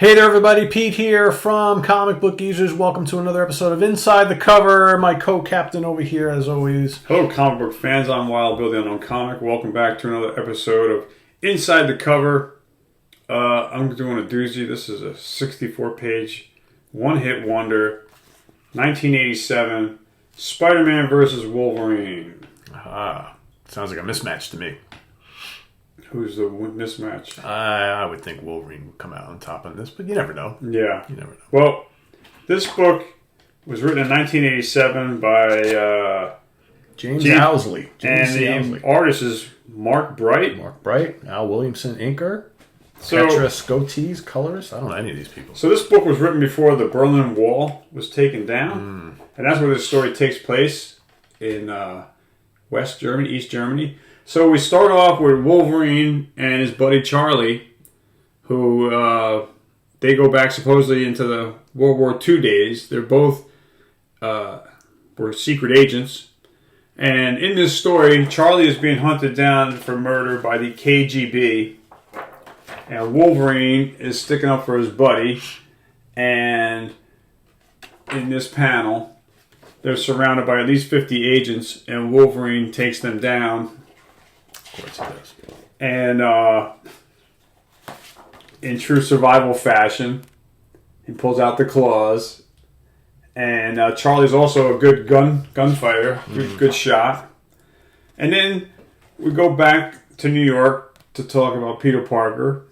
Hey there, everybody. Pete here from Comic Book Users. Welcome to another episode of Inside the Cover. My co-captain over here, as always. Hello, comic book fans. I'm Wild Bill, the Unknown Comic. Welcome back to another episode of Inside the Cover. I'm doing a doozy. This is a 64-page, one-hit wonder, 1987, Spiderman versus Wolverine. Sounds like a mismatch to me. Who's the mismatch? I would think Wolverine would come out on top on this, but you never know. Yeah. You never know. Well, this book was written in 1987 by James Owsley. The artist is Mark Bright. Mark Bright, Al Williamson, inker. So, Petra Scotese, colorist. I don't know any of these people. So this book was written before the Berlin Wall was taken down. And that's where this story takes place in West Germany, East Germany. So we start off with Wolverine and his buddy Charlie, who they go back supposedly into the World War II days. They're both were secret agents. And in this story, Charlie is being hunted down for murder by the KGB. And Wolverine is sticking up for his buddy. And in this panel, they're surrounded by at least 50 agents, and Wolverine takes them down. Of course he does. And in true survival fashion, he pulls out the claws. And Charlie's also a good gunfighter, good shot. And then we go back to New York to talk about Peter Parker.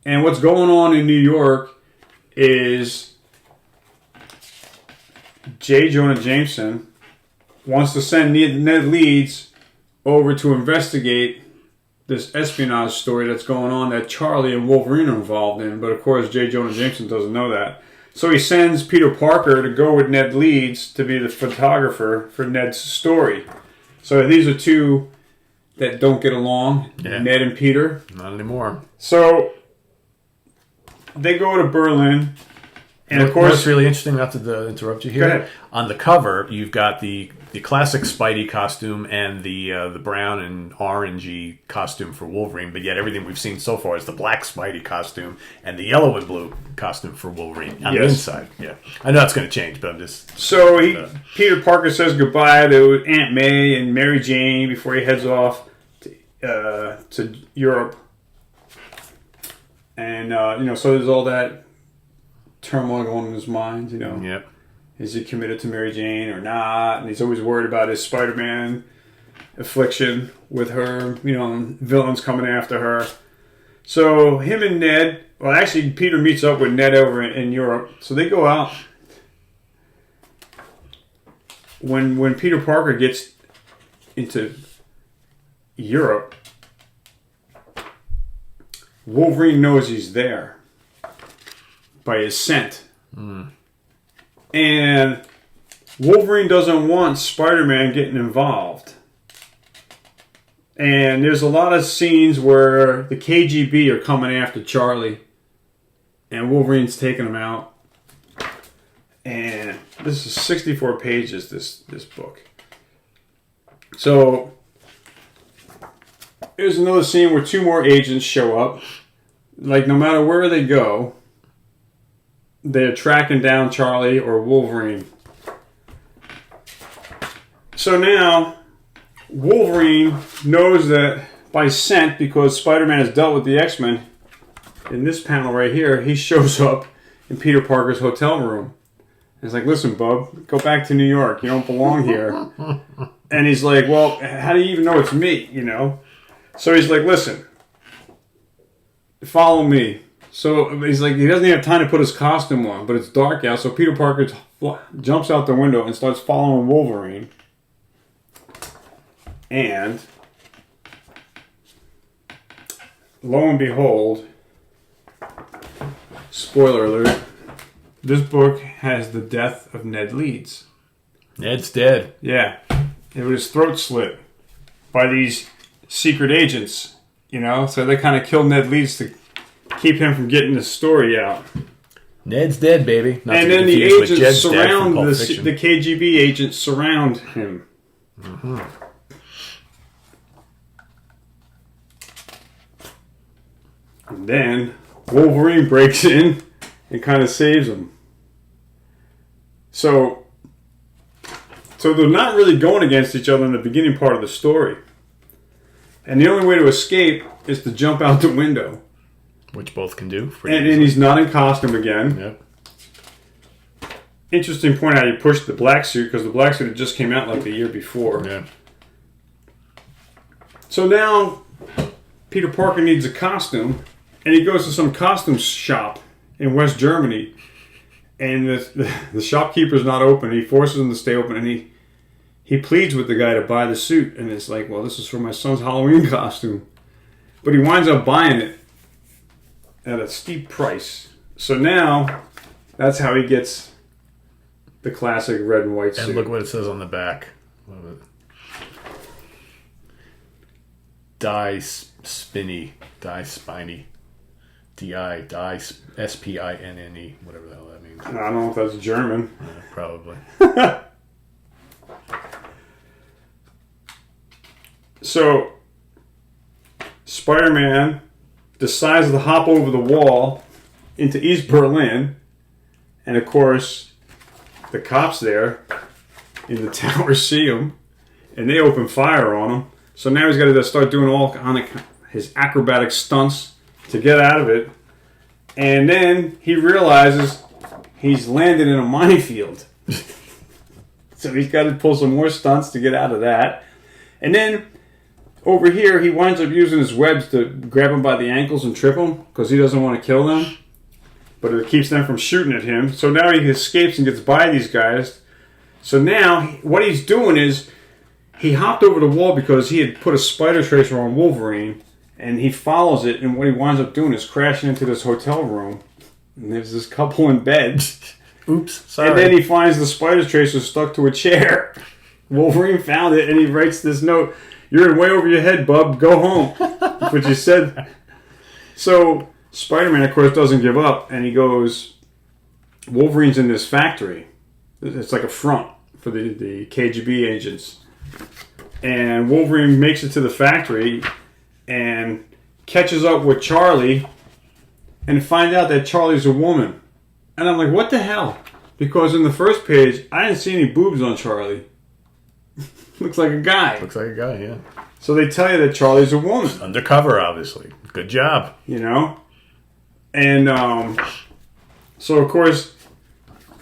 And what's going on in New York is J. Jonah Jameson wants to send Ned Leeds over to investigate this espionage story that's going on that Charlie and Wolverine are involved in. But of course, J. Jonah Jameson doesn't know that. So he sends Peter Parker to go with Ned Leeds to be the photographer for Ned's story. So these are two that don't get along, Ned and Peter. Not anymore. So they go to Berlin. And of course, what's really interesting, not to interrupt you here. Go ahead. On the cover, you've got the classic Spidey costume and the brown and orangey costume for Wolverine, but yet everything we've seen so far is the black Spidey costume and the yellow and blue costume for Wolverine on the inside. Yeah, I know that's going to change, but I'm just... So Peter Parker says goodbye to Aunt May and Mary Jane before he heads off to Europe. And, so there's all that turmoil going in his mind, Yep. Is he committed to Mary Jane or not? And he's always worried about his Spider-Man affliction with her, villains coming after her. So him and Ned, well, actually Peter meets up with Ned over in Europe. So they go out. When Peter Parker gets into Europe, Wolverine knows he's there by his scent. And Wolverine doesn't want Spider-Man getting involved. And there's a lot of scenes where the KGB are coming after Charlie. And Wolverine's taking them out. And this is 64 pages, this book. So there's another scene where two more agents show up. Like, no matter where they go, they're tracking down Charlie or Wolverine. So now, Wolverine knows that by scent, because Spider-Man has dealt with the X-Men, in this panel right here, he shows up in Peter Parker's hotel room. He's like, listen, bub, go back to New York. You don't belong here. And he's like, well, how do you even know it's me, So he's like, listen, follow me. So he's like, he doesn't have time to put his costume on, but it's dark out. So Peter Parker jumps out the window and starts following Wolverine. And lo and behold, spoiler alert, this book has the death of Ned Leeds. Ned's dead. Yeah. It was his throat slit by these secret agents, So they kind of killed Ned Leeds to keep him from getting the story out. Ned's dead, baby. Not and then the agents surround the KGB agents surround him. Mm-hmm. And then Wolverine breaks in and kind of saves him. So they're not really going against each other in the beginning part of the story. And the only way to escape is to jump out the window. Which both can do. And he's not in costume again. Yep. Interesting point how you pushed the black suit, because the black suit had just came out like the year before. Yeah. So now Peter Parker needs a costume, and he goes to some costume shop in West Germany, and the shopkeeper's not open. He forces him to stay open, and he pleads with the guy to buy the suit, and it's like, well, this is for my son's Halloween costume. But he winds up buying it at a steep price. So now that's how he gets the classic red and white suit. And look what it says on the back. Die spinny, die spiny, die spinne, whatever the hell that means. I don't know if that's German. Yeah, probably. So Spider-Man decides to hop over the wall into East Berlin, and of course the cops there in the tower see him, and they open fire on him. So now he's got to start doing all kind of his acrobatic stunts to get out of it. And then he realizes he's landed in a minefield. So he's got to pull some more stunts to get out of that. And then over here, he winds up using his webs to grab him by the ankles and trip him, because he doesn't want to kill them. But it keeps them from shooting at him. So now he escapes and gets by these guys. So now what he's doing is he hopped over the wall because he had put a spider tracer on Wolverine, and he follows it, and what he winds up doing is crashing into this hotel room, and there's this couple in bed. Oops, sorry. And then he finds the spider tracer stuck to a chair. Wolverine found it, and he writes this note: "You're way over your head, bub. Go home." That's what you said. So Spider-Man, of course, doesn't give up, and he goes, Wolverine's in this factory. It's like a front for the KGB agents. And Wolverine makes it to the factory and catches up with Charlie and find out that Charlie's a woman. And I'm like, what the hell? Because in the first page, I didn't see any boobs on Charlie. Looks like a guy. Looks like a guy, yeah. So they tell you that Charlie's a woman. Undercover, obviously. Good job. You know? And so, of course,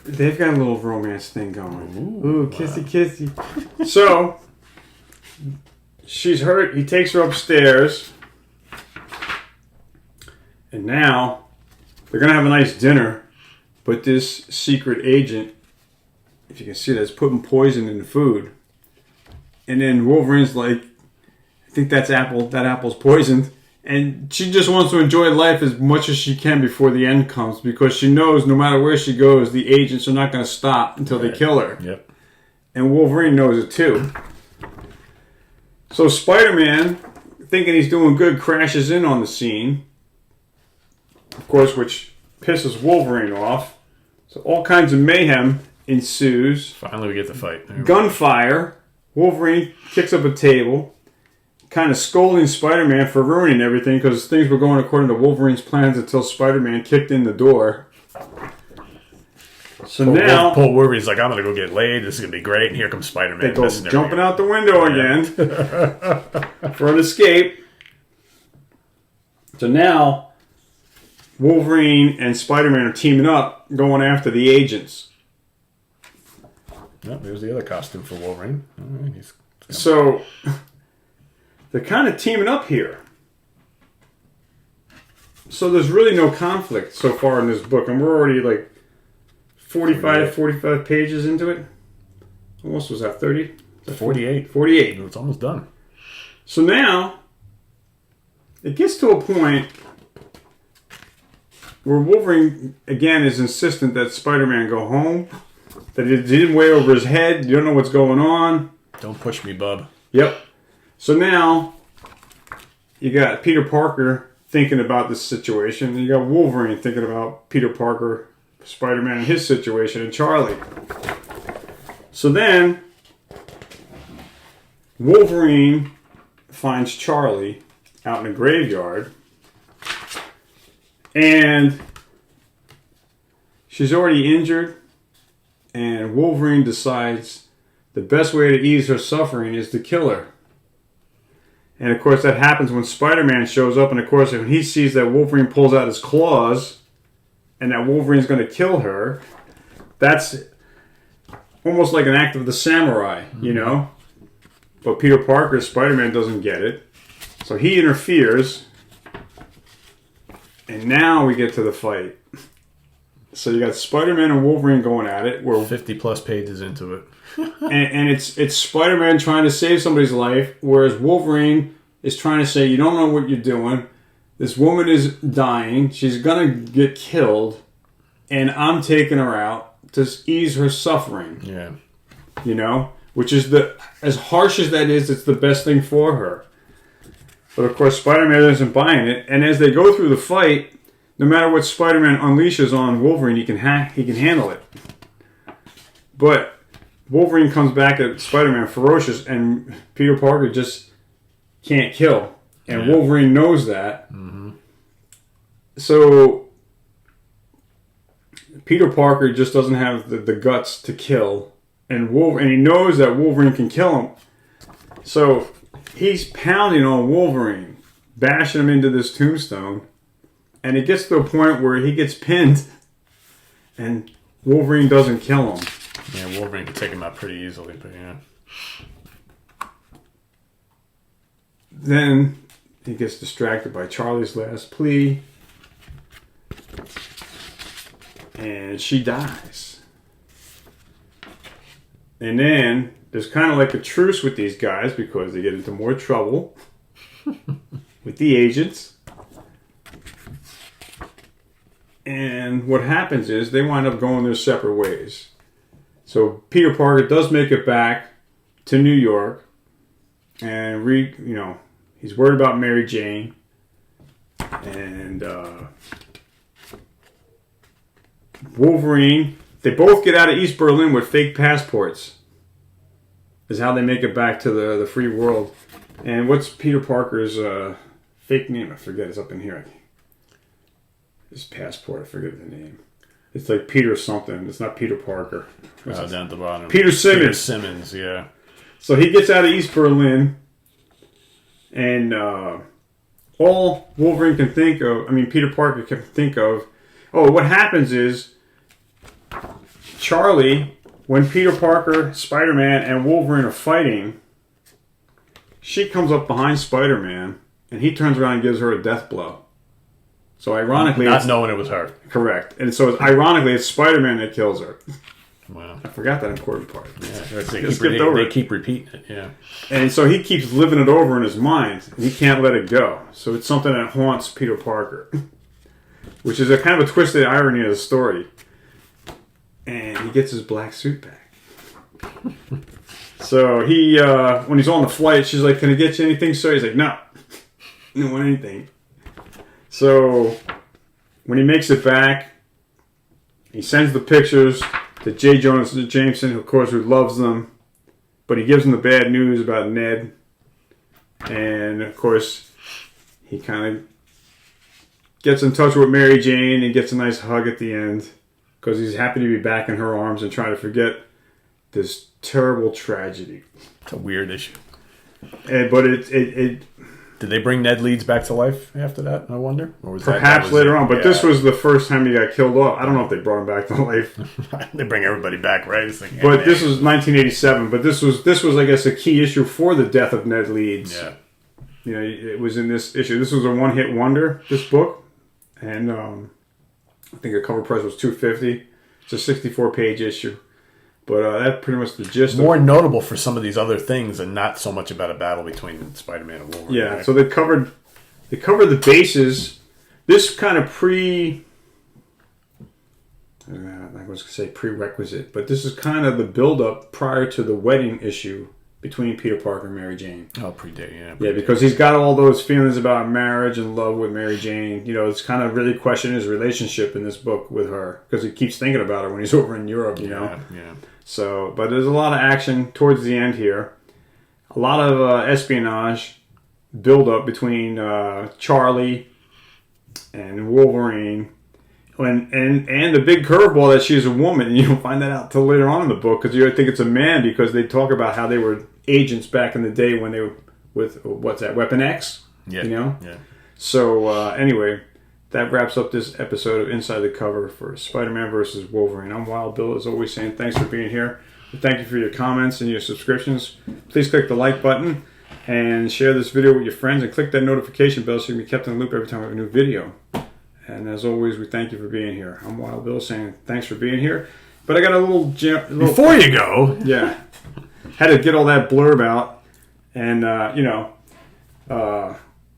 they've got a little romance thing going. Ooh, kissy, kissy. So she's hurt. He takes her upstairs. And now they're going to have a nice dinner. But this secret agent, if you can see that, is putting poison in the food. And then Wolverine's like, I think that apple's poisoned. And she just wants to enjoy life as much as she can before the end comes, because she knows no matter where she goes, the agents are not going to stop until they kill her. Yep. And Wolverine knows it too. So Spider-Man, thinking he's doing good, crashes in on the scene. Of course, which pisses Wolverine off. So all kinds of mayhem ensues. Finally we get the fight. Gunfire. Wolverine kicks up a table, kind of scolding Spider-Man for ruining everything, because things were going according to Wolverine's plans until Spider-Man kicked in the door. So now Paul Wolverine's like, I'm going to go get laid. This is going to be great. And here comes Spider-Man. They go jumping out the window again for an escape. So now Wolverine and Spider-Man are teaming up, going after the agents. Yep, there's the other costume for Wolverine. All right, so they're kind of teaming up here. So there's really no conflict so far in this book. And we're already like 45 pages into it. Almost, was that 30? 48. 48. It's almost done. So now it gets to a point where Wolverine, again, is insistent that Spider-Man go home. That he didn't way over his head. You don't know what's going on. Don't push me, bub. Yep. So now you got Peter Parker thinking about this situation, and you got Wolverine thinking about Peter Parker, Spider-Man, and his situation, and Charlie. So then Wolverine finds Charlie out in a graveyard, and she's already injured, and Wolverine decides the best way to ease her suffering is to kill her. And of course that happens when Spider-Man shows up, and of course when he sees that Wolverine pulls out his claws and that Wolverine's going to kill her, that's almost like an act of the samurai, you know? But Peter Parker, Spider-Man, doesn't get it. So he interferes. And now we get to the fight. So you got Spider-Man and Wolverine going at it. 50 plus pages into it. and it's Spider-Man trying to save somebody's life, whereas Wolverine is trying to say, you don't know what you're doing. This woman is dying. She's going to get killed. And I'm taking her out to ease her suffering. Yeah. You know? Which is as harsh as that is, it's the best thing for her. But of course, Spider-Man isn't buying it. And as they go through the fight, no matter what Spider-Man unleashes on Wolverine, he can handle it. But Wolverine comes back at Spider-Man ferocious, and Peter Parker just can't kill. And Wolverine knows that. Mm-hmm. So Peter Parker just doesn't have the guts to kill. And he knows that Wolverine can kill him. So he's pounding on Wolverine, bashing him into this tombstone. And it gets to a point where he gets pinned, and Wolverine doesn't kill him. Yeah, Wolverine can take him out pretty easily, but yeah. Then he gets distracted by Charlie's last plea. And she dies. And then there's kind of like a truce with these guys because they get into more trouble with the agents. And what happens is they wind up going their separate ways. So Peter Parker does make it back to New York, and he's worried about Mary Jane, and Wolverine. They both get out of East Berlin with fake passports. Is how they make it back to the free world. And what's Peter Parker's fake name? I forget. It's up in here. His passport. I forget the name. It's like Peter something. It's not Peter Parker. Down at the bottom. Peter Simmons. Peter Simmons, yeah. So he gets out of East Berlin, and all Wolverine can think of, Peter Parker can think of, what happens is Charlie, when Peter Parker, Spider-Man, and Wolverine are fighting, she comes up behind Spider-Man, and he turns around and gives her a death blow. So ironically, not knowing it was her. Correct. And so ironically, it's Spider-Man that kills her. Wow. I forgot that important part. Yeah, they keep repeating it, yeah. And so he keeps living it over in his mind, and he can't let it go. So it's something that haunts Peter Parker, which is a kind of a twisted irony of the story. And he gets his black suit back. So he, when he's on the flight, she's like, "Can I get you anything, sir?" He's like, "No, you don't want anything." So when he makes it back, he sends the pictures to J. Jonah Jameson, of course, who loves them. But he gives him the bad news about Ned. And, of course, he kind of gets in touch with Mary Jane and gets a nice hug at the end. Because he's happy to be back in her arms and trying to forget this terrible tragedy. It's a weird issue. But it did they bring Ned Leeds back to life after that, I wonder? Or was perhaps that later on, but this was the first time he got killed off. I don't know if they brought him back to life. They bring everybody back, right? But this was 1987, but this was, I guess, a key issue for the death of Ned Leeds. Yeah. It was in this issue. This was a one-hit wonder, this book. And I think the cover price was $250. It's a 64-page issue. But that's pretty much the gist. More notable for some of these other things, and not so much about a battle between Spider-Man and Wolverine. Yeah, right? so they covered the bases. This kind of I was going to say prerequisite, but this is kind of the build-up prior to the wedding issue between Peter Parker and Mary Jane. Oh, predate, yeah. Yeah, because he's got all those feelings about marriage and love with Mary Jane. It's kind of really questioning his relationship in this book with her, because he keeps thinking about her when he's over in Europe, Yeah. So, but there's a lot of action towards the end here. A lot of espionage build up between Charlie and Wolverine. And the big curveball that she's a woman, and you don't find that out till later on in the book because you think it's a man because they talk about how they were agents back in the day when they were with Weapon X. Yeah. You know. Yeah. So anyway, that wraps up this episode of Inside the Cover for Spider-Man versus Wolverine. I'm Wild Bill, as always, saying thanks for being here. Thank you for your comments and your subscriptions. Please click the like button and share this video with your friends and click that notification bell so you can be kept in the loop every time we have a new video. And as always, we thank you for being here. I'm Wild Bill saying thanks for being here. But I got a little before you go. Yeah. Had to get all that blurb out. And,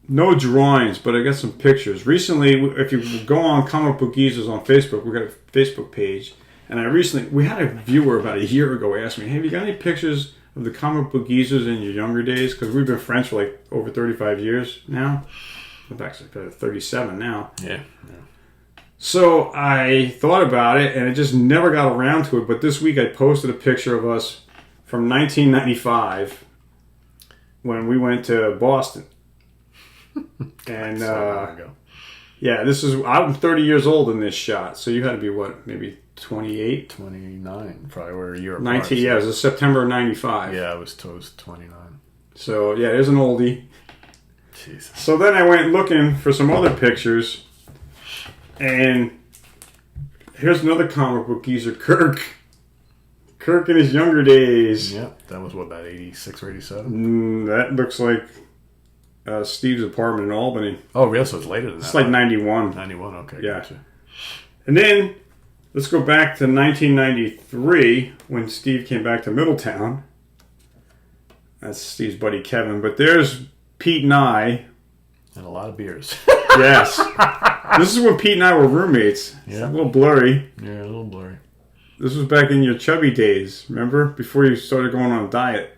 no drawings, but I got some pictures. Recently, if you go on Comic Book Geezers on Facebook, we got a Facebook page. And we had a viewer about a year ago ask me, hey, have you got any pictures of the Comic Book Geezers in your younger days? Because we've been friends for like over 35 years now. I'm actually 37 now. Yeah. So I thought about it, and I just never got around to it. But this week I posted a picture of us from 1995 when we went to Boston. And yeah, I'm 30 years old in this shot. So you had to be what, maybe 28? 29, probably. We're a year apart. 19, yeah, it was September of 95. Yeah, I was 29. So yeah, there's an oldie. Jesus. So then I went looking for some other pictures, and here's another comic book geezer, Kirk. Kirk in his younger days. Yep, that was what, about 86 or 87? That looks like Steve's apartment in Albany. Oh, really? So it's later than that. It's like 91. 91, okay, yeah. Gotcha. And then let's go back to 1993 when Steve came back to Middletown. That's Steve's buddy Kevin. But there's Pete and I. And a lot of beers. Yes. This is when Pete and I were roommates. It's a little blurry. Yeah, a little blurry. This was back in your chubby days, remember? Before you started going on a diet.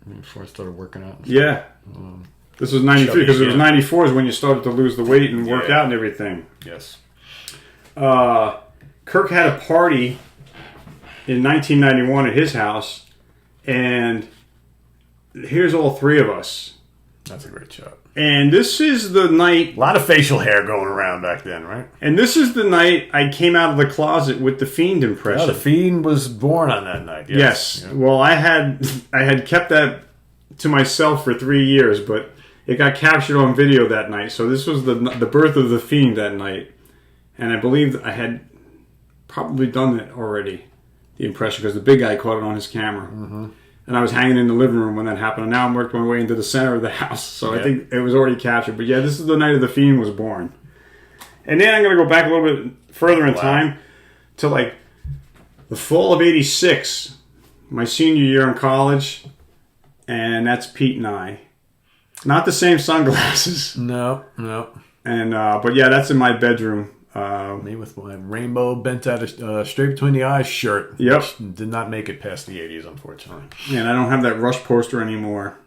Before I started working out. Yeah. This was 93 because it was 94 is when you started to lose the weight and work out and everything. Yes. Kirk had a party in 1991 at his house, and here's all three of us. That's a great shot. And this is the night... A lot of facial hair going around back then, right? And this is the night I came out of the closet with the Fiend impression. Oh, the Fiend was born on that night. Yes. Yep. Well, I had kept that to myself for 3 years, but it got captured on video that night. So this was the birth of the Fiend that night. And I believe I had probably done it already, the impression, because the big guy caught it on his camera. Mm-hmm. And I was hanging in the living room when that happened. And now I'm working my way into the center of the house. So I think it was already captured. But yeah, this is the night of the Fiend was born. And then I'm going to go back a little bit further in time to like the fall of 86, my senior year in college. And that's Pete and I. Not the same sunglasses. No. And but yeah, that's in my bedroom. Me with my rainbow bent out straight between the eyes shirt. Yep. Which did not make it past the 80s, unfortunately. Yeah, and I don't have that Rush poster anymore.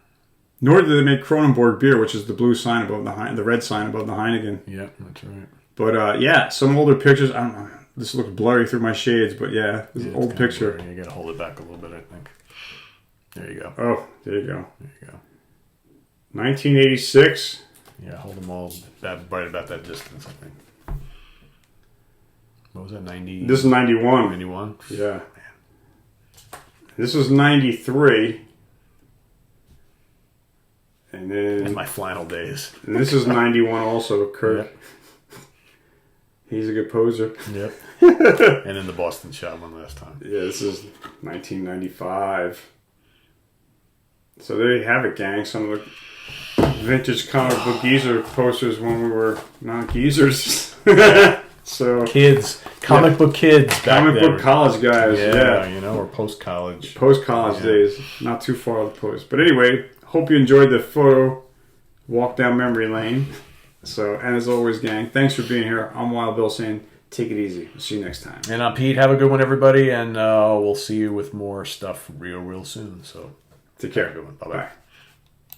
Nor did they make Kronenborg beer, which is the blue sign above the red sign above the Heineken. Yeah, that's right. But yeah, some older pictures. I don't know. This looks blurry through my shades, but yeah, this is an old picture. You got to hold it back a little bit, I think. There you go. Oh, there you go. There you go. 1986. Yeah, hold them all right about that distance, I think. What was that, 90? This is 91. 91? Yeah. Man. This is 93. And then... In my flannel days. And this is 91 also, Kirk. Yep. He's a good poser. Yep. And in the Boston shot one last time. Yeah, this is 1995. So there you have it, gang. Some of the vintage comic book geezer posters when we were not geezers. So kids, comic book kids, comic book college guys. Yeah, you know, or post-college days. Not too far to post. But anyway, hope you enjoyed the photo walk down memory lane. So, and as always, gang, thanks for being here. I'm Wild Bill saying, take it easy. We'll see you next time. And I'm Pete. Have a good one, everybody, and we'll see you with more stuff real soon. So, take care. Have a good one. Bye-bye. Bye.